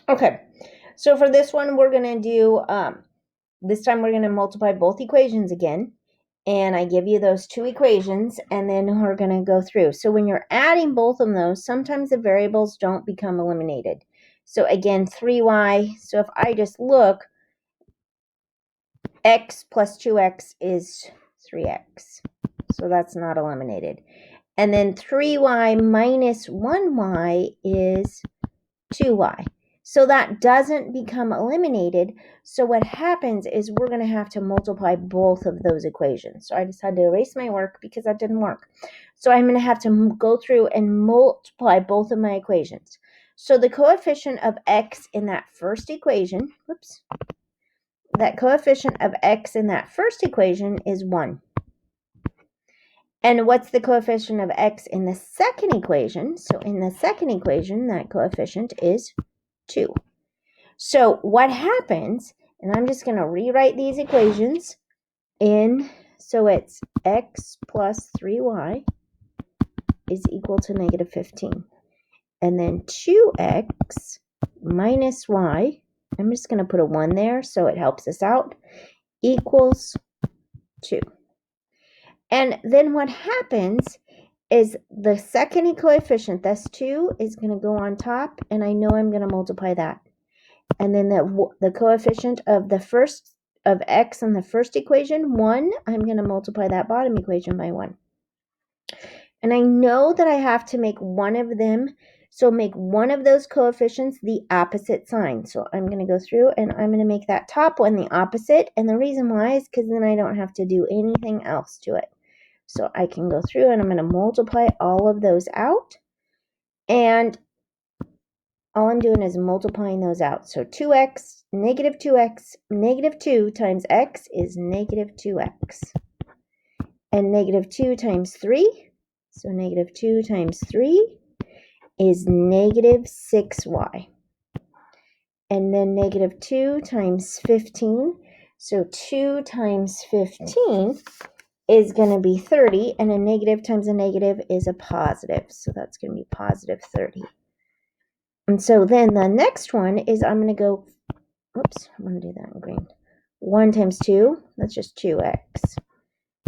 Okay, so for this one, we're going to do, this time we're going to multiply both equations again. And I give you those two equations, and then we're going to go through. So when you're adding both of those, sometimes the variables don't become eliminated. So again, 3y. So if I just look, x plus 2x is 3x. So that's not eliminated. And then 3y minus 1y is 2y. So that doesn't become eliminated. So what happens is we're going to have to multiply both of those equations. So I just had to erase my work because that didn't work. So I'm going to have to go through and multiply both of my equations. So the coefficient of x in that first equation, that coefficient of x in that first equation is 1. And what's the coefficient of x in the second equation? So in the second equation, that coefficient is 2. So what happens, and I'm just going to rewrite these equations so it's x plus 3y is equal to negative 15. And then 2x minus y, I'm just going to put a 1 there so it helps us out, equals 2. And then what happens is the second coefficient, that's 2, is going to go on top, and I know I'm going to multiply that. And then the coefficient of x in the first equation, 1, I'm going to multiply that bottom equation by 1. And I know that I have to make one of them, so make one of those coefficients the opposite sign. So I'm going to go through and I'm going to make that top one the opposite. And the reason why is because then I don't have to do anything else to it. So I can go through and I'm going to multiply all of those out. And all I'm doing is multiplying those out. So 2x, negative 2 times x is negative 2x. And negative 2 times 3, so negative 2 times 3 is negative 6y. And then negative 2 times 15, so 2 times 15 is going to be 30, and a negative times a negative is a positive. So that's going to be positive 30. And so then the next one is I'm going to go, I'm going to do that in green. 1 times 2, that's just 2x.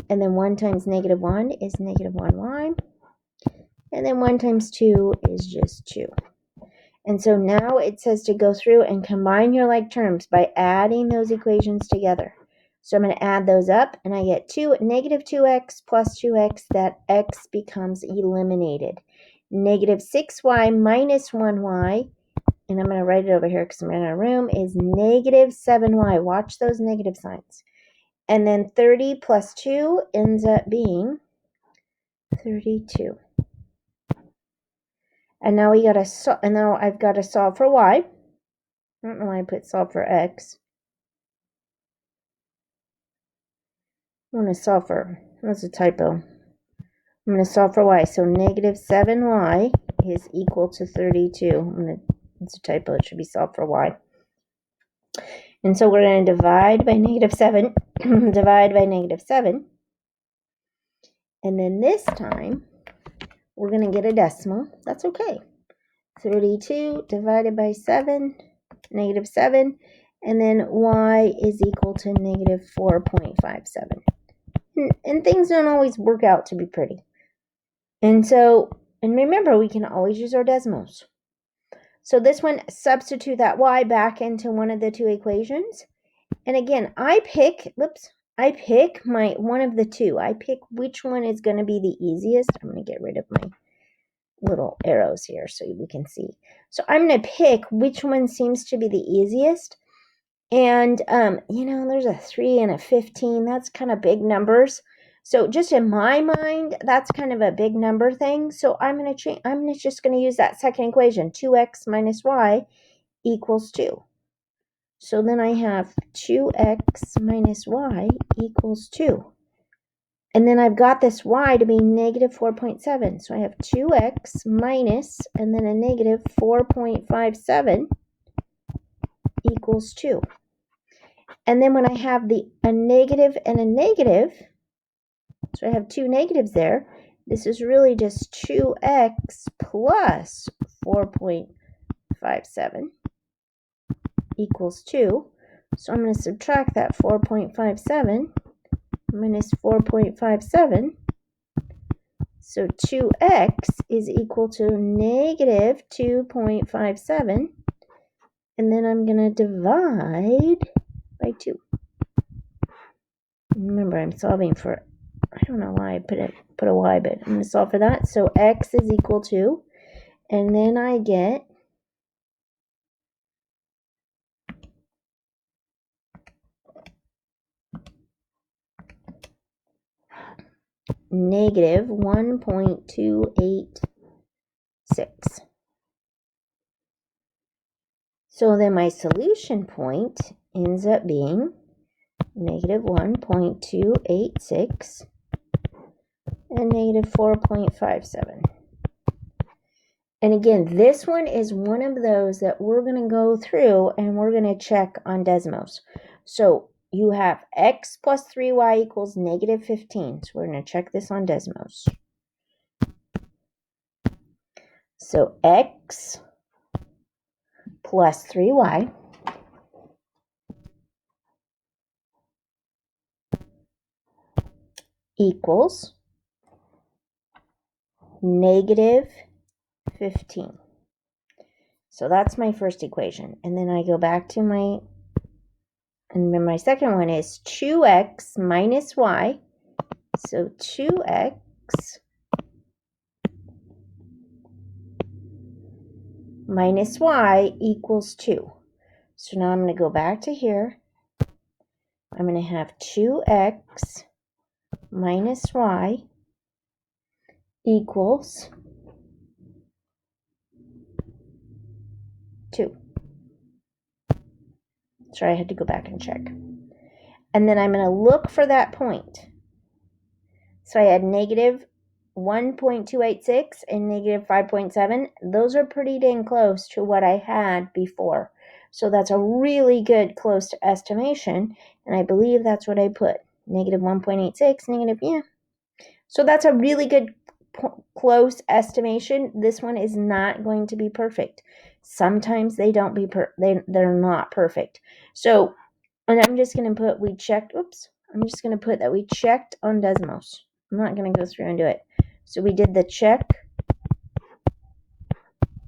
And then 1 times negative 1 is negative 1y. And then 1 times 2 is just 2. And so now it says to go through and combine your like terms by adding those equations together. So I'm going to add those up, and I get negative 2x plus 2x, that x becomes eliminated. Negative 6y minus 1y, and I'm going to write it over here because I'm in a room, is negative 7y. Watch those negative signs. And then 30 plus 2 ends up being 32. And now now I've got to solve for y. I don't know why I put solve for x. I'm going to solve for, that's a typo. I'm going to solve for y. So negative 7y is equal to 32. It's a typo. It should be solved for y. And so we're going to divide by negative 7. Divide by negative 7. And then this time, we're going to get a decimal. That's okay. 32 divided by 7, negative 7. And then y is equal to negative 4.57. And things don't always work out to be pretty. And remember, we can always use our decimals. So this one, substitute that y back into one of the two equations. And again, I pick one of the two. I pick which one is going to be the easiest. I'm going to get rid of my little arrows here so we can see. So I'm going to pick which one seems to be the easiest. And, there's a 3 and a 15. That's kind of big numbers. So just in my mind, that's kind of a big number thing. So I'm just going to use that second equation, 2x minus y equals 2. So then I have 2x minus y equals 2. And then I've got this y to be negative 4.7. So I have 2x minus, and then a negative 4.57 equals 2. And then when I have a negative and a negative, so I have two negatives there, this is really just 2x plus 4.57. equals 2. So I'm going to subtract that 4.57 minus 4.57. So 2x is equal to negative 2.57. And then I'm going to divide by 2. Remember, I'm solving for, I don't know why I put a y, but I'm going to solve for that. So x is equal to, and then I get negative 1.286. So then my solution point ends up being negative 1.286 and negative 4.57. And again, this one is one of those that we're going to go through and we're going to check on Desmos. So you have x plus 3y equals negative 15. So we're going to check this on Desmos. So x plus 3y equals negative 15. So that's my first equation. And then I go back to my second one is 2x minus y. So 2x minus y equals 2. So now I'm going to go back to here. I'm going to have 2x minus y equals 2. Sorry, I had to go back and check. And then I'm going to look for that point. So I had negative 1.286 and negative 5.7. Those are pretty dang close to what I had before. So that's a really good close to estimation. And I believe that's what I put. Negative 1.86, negative, yeah. So that's a really good close estimation. This one is not going to be perfect. Sometimes they don't be they're not perfect. So, and I'm just going to put we checked, I'm just going to put that we checked on Desmos. I'm not going to go through and do it. So we did the check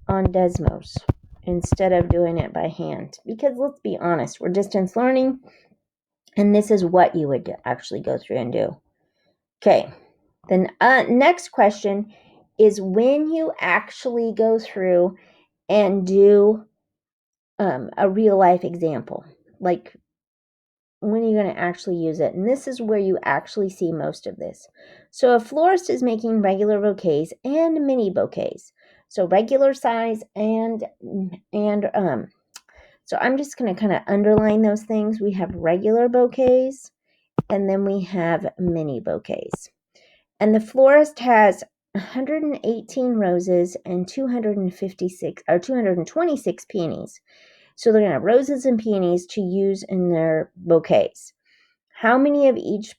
on Desmos instead of doing it by hand. Because let's be honest, we're distance learning, and this is what you would actually go through and do. Okay, then next question is when you actually go through and do a real life example. Like, when are you going to actually use it? And this is where you actually see most of this. So a florist is making regular bouquets and mini bouquets. So regular size and so I'm just going to kind of underline those things. We have regular bouquets and then we have mini bouquets. And the florist has 118 roses and 226 peonies. So they're going to have roses and peonies to use in their bouquets. How many of each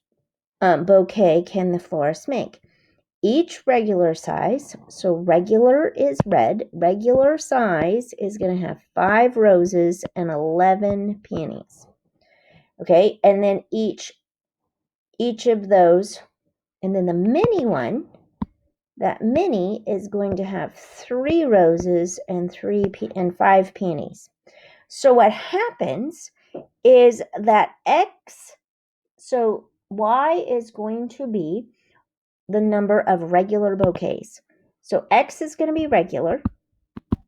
bouquet can the florist make? Each regular size, so regular is red, regular size is going to have 5 roses and 11 peonies. Okay, and then each of those, and then the mini one, that mini is going to have 3 roses and 5 peonies. So what happens is that so y is going to be the number of regular bouquets. So x is going to be regular. I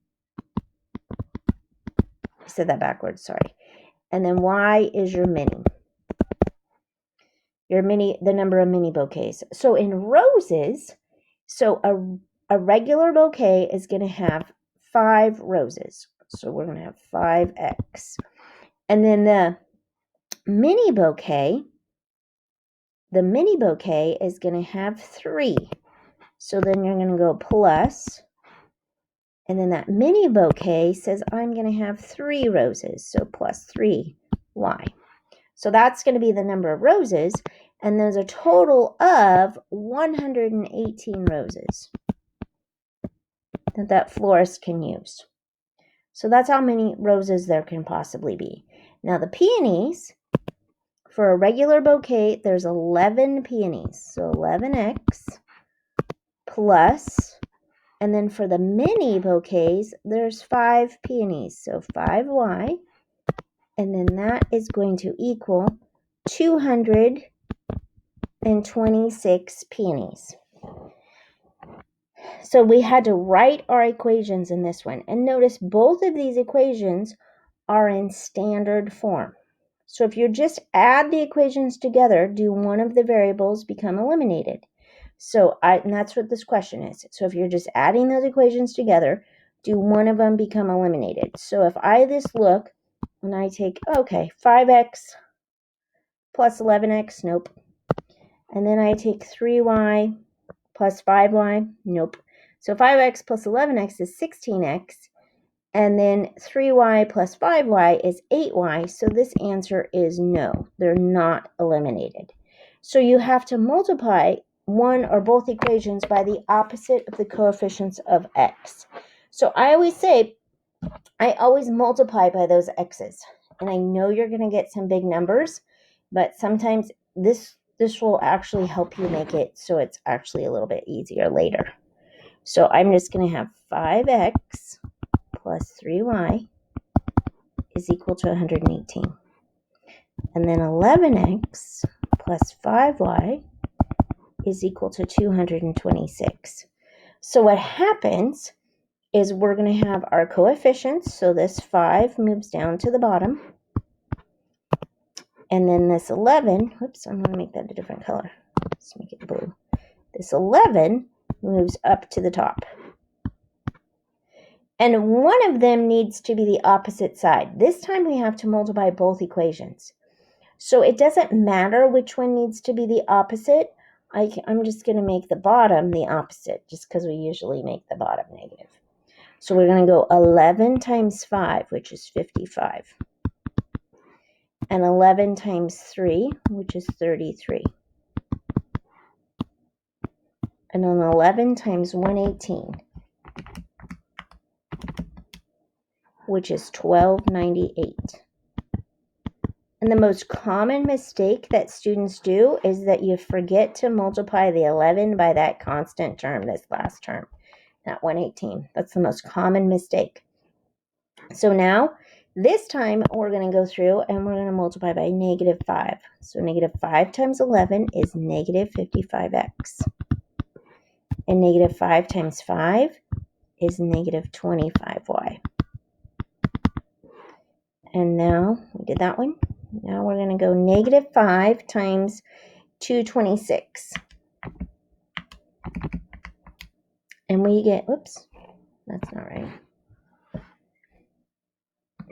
said that backwards, sorry. And then y is your mini. The number of mini bouquets. So in roses, so a regular bouquet is going to have 5 roses. So we're going to have 5x. And then the mini bouquet is going to have 3. So then you're going to go plus, and then that mini bouquet says I'm going to have 3 roses, so plus 3y. So that's going to be the number of roses, and there's a total of 118 roses that florist can use. So that's how many roses there can possibly be. Now the peonies, for a regular bouquet, there's 11 peonies. So 11x plus, and then for the mini bouquets, there's 5 peonies. So 5y, and then that is going to equal 226 peonies. So we had to write our equations in this one. And notice both of these equations are in standard form. So if you just add the equations together, do one of the variables become eliminated? And that's what this question is. So if you're just adding those equations together, do one of them become eliminated? So if I just look and I take, 5x plus 11x, nope. And then I take 3y plus 5y, nope. So 5x plus 11x is 16x, and then 3y plus 5y is 8y, so this answer is no. They're not eliminated. So you have to multiply one or both equations by the opposite of the coefficients of x. So I always multiply by those x's. And I know you're going to get some big numbers, but sometimes this will actually help you make it so it's actually a little bit easier later. So I'm just going to have 5x plus 3y is equal to 118. And then 11x plus 5y is equal to 226. So what happens is we're going to have our coefficients. So this 5 moves down to the bottom. And then this 11, whoops, I'm going to make that a different color. Let's make it blue. This 11 moves up to the top. And one of them needs to be the opposite side. This time we have to multiply both equations. So it doesn't matter which one needs to be the opposite. I'm just going to make the bottom the opposite, just because we usually make the bottom negative. So we're going to go 11 times 5, which is 55. And 11 times 3, which is 33. And then 11 times 118, which is 1298. And the most common mistake that students do is that you forget to multiply the 11 by that constant term, this last term, that 118. That's the most common mistake. So now, this time, we're going to go through and we're going to multiply by negative 5. So negative 5 times 11 is negative 55x. And negative 5 times 5 is negative 25y. And now, we did that one. Now we're going to go negative 5 times 226. And we get, whoops, that's not right.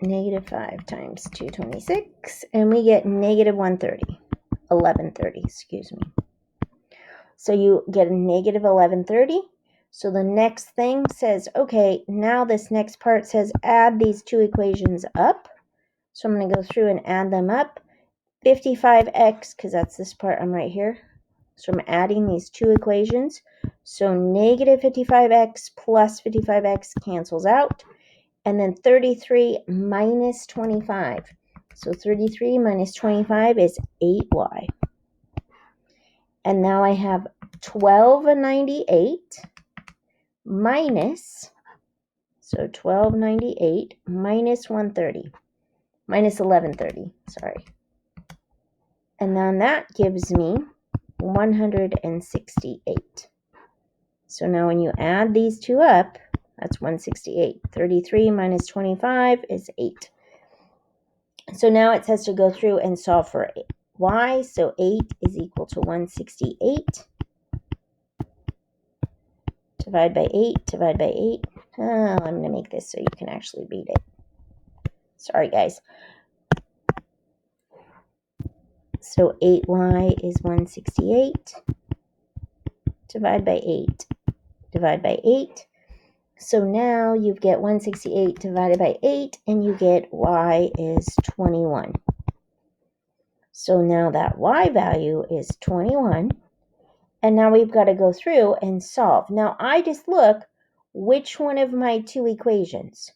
Negative 5 times 226. And we get negative 1130, excuse me. So you get a negative 1130. So the next thing says, okay, now this next part says add these two equations up. So I'm going to go through and add them up. 55x, because that's this part I'm right here. So I'm adding these two equations. So negative 55x plus 55x cancels out. And then 33 minus 25. So 33 minus 25 is 8y. And now I have 1298 minus, so 1298 minus 1130, sorry. And then that gives me 168. So now when you add these two up, that's 168. 33 minus 25 is 8. So now it says to go through and solve for y. So 8 is equal to 168. Divide by 8, divide by 8. I'm going to make this so you can actually read it. Sorry, guys. So 8y is 168. Divide by 8. Divide by 8. So now you get 168 divided by 8, and you get y is 21. So now that y value is 21. And now we've got to go through and solve. Now I just look which one of my two equations.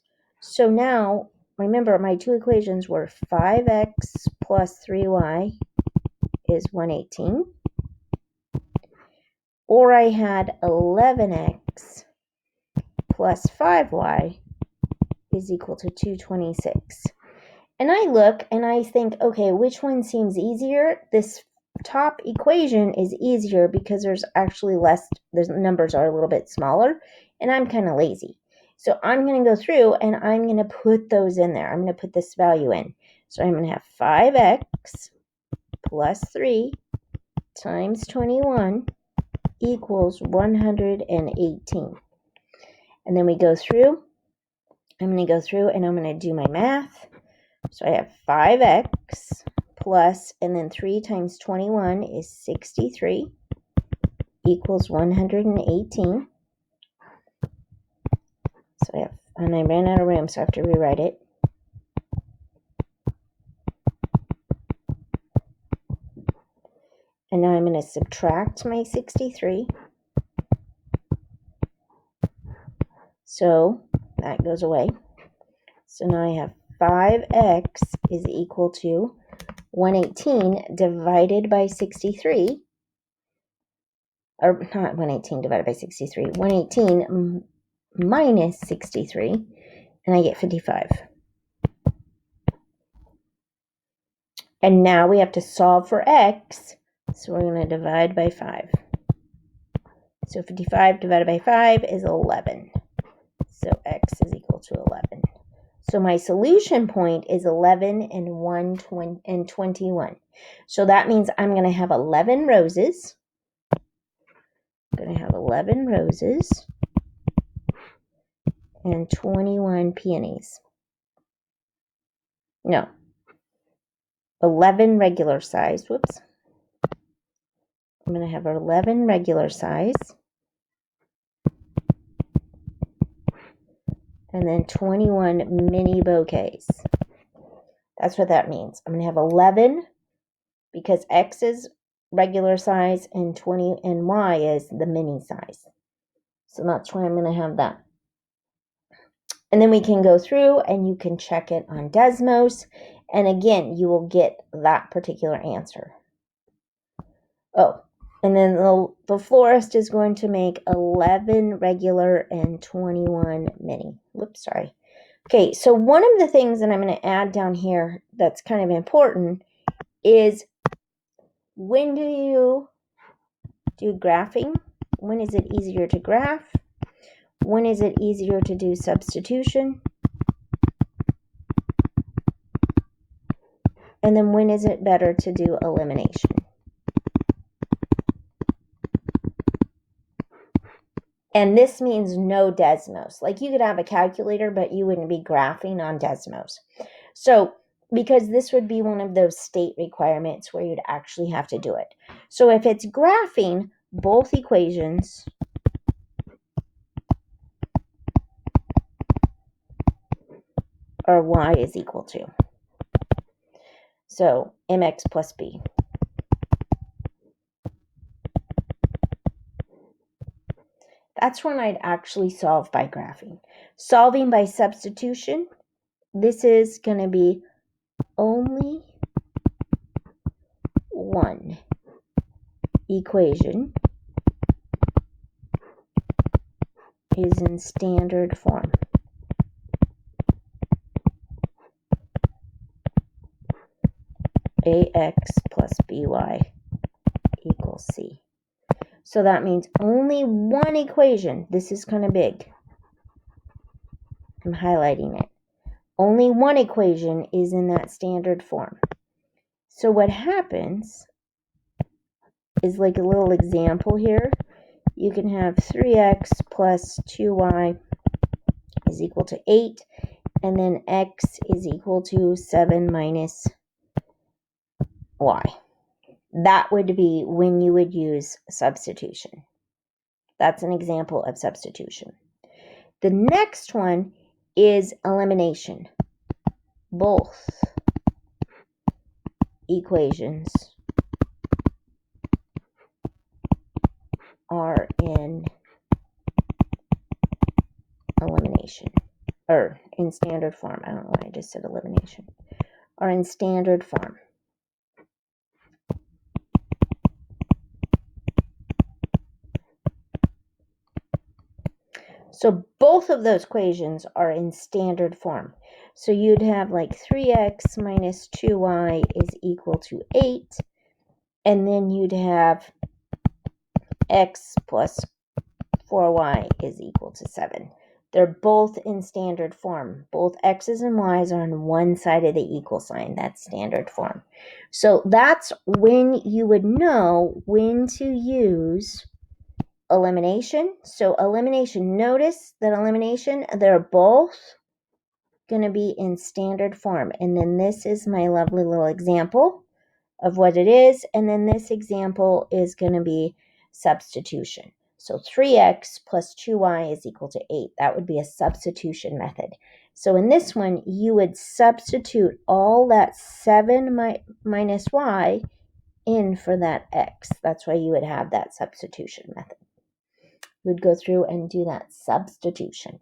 So now, remember, my two equations were 5x plus 3y is 118. Or I had 11x plus 5y is equal to 226. And I look and I think, okay, which one seems easier? This top equation is easier because there's actually less, the numbers are a little bit smaller, and I'm kind of lazy. So I'm going to go through and I'm going to put those in there. I'm going to put this value in. So I'm going to have 5x plus 3 times 21 equals 118. And then we go through. I'm going to go through and I'm going to do my math. So I have 5x plus, and then 3 times 21 is 63 equals 118. So I have, and I ran out of room, so I have to rewrite it. And now I'm going to subtract my 63. So that goes away. So now I have 5x is equal to 118 divided by 63. Or not 118 divided by 63. 118 minus 63. And I get 55. And now we have to solve for x. So we're going to divide by 5. So 55 divided by 5 is 11. So x is equal to 11. So my solution point is 11 and 21. So that means I'm going to have 11 roses. I'm going to have 11 roses and 21 peonies. No. 11 regular size. Whoops. I'm going to have 11 regular size. And then 21 mini bouquets. That's what that means. I'm going to have 11 because X is regular size and 20 and Y is the mini size. So that's why I'm going to have that. And then we can go through and you can check it on Desmos. And again, you will get that particular answer. Oh, and then the florist is going to make 11 regular and 21 mini. Whoops, sorry. Okay, so one of the things that I'm going to add down here that's kind of important is, when do you do graphing? When is it easier to graph? When is it easier to do substitution? And then when is it better to do elimination? And this means no Desmos. Like, you could have a calculator, but you wouldn't be graphing on Desmos. So, because this would be one of those state requirements where you'd actually have to do it. So if it's graphing, both equations are y is equal to. So mx plus b. That's when I'd actually solve by graphing. Solving by substitution, this is going to be only one equation is in standard form. ax plus by equals c. So that means only one equation. This is kind of big. I'm highlighting it. Only one equation is in that standard form. So what happens is, like a little example here, you can have 3x plus 2y is equal to 8, and then x is equal to 7 minus y. That would be when you would use substitution. That's an example of substitution. The next one is elimination. Both equations are in elimination. or in standard form. I don't know why I just said elimination. Are in standard form. So both of those equations are in standard form. So you'd have like 3x minus 2y is equal to 8. And then you'd have x plus 4y is equal to 7. They're both in standard form. Both x's and y's are on one side of the equal sign. That's standard form. So that's when you would know when to use elimination. So elimination, notice that elimination, they're both going to be in standard form. And then this is my lovely little example of what it is. And then this example is going to be substitution. So 3x plus 2y is equal to 8. That would be a substitution method. So in this one, you would substitute all that 7 minus y in for that x. That's why you would have that substitution method. You would go through and do that substitution.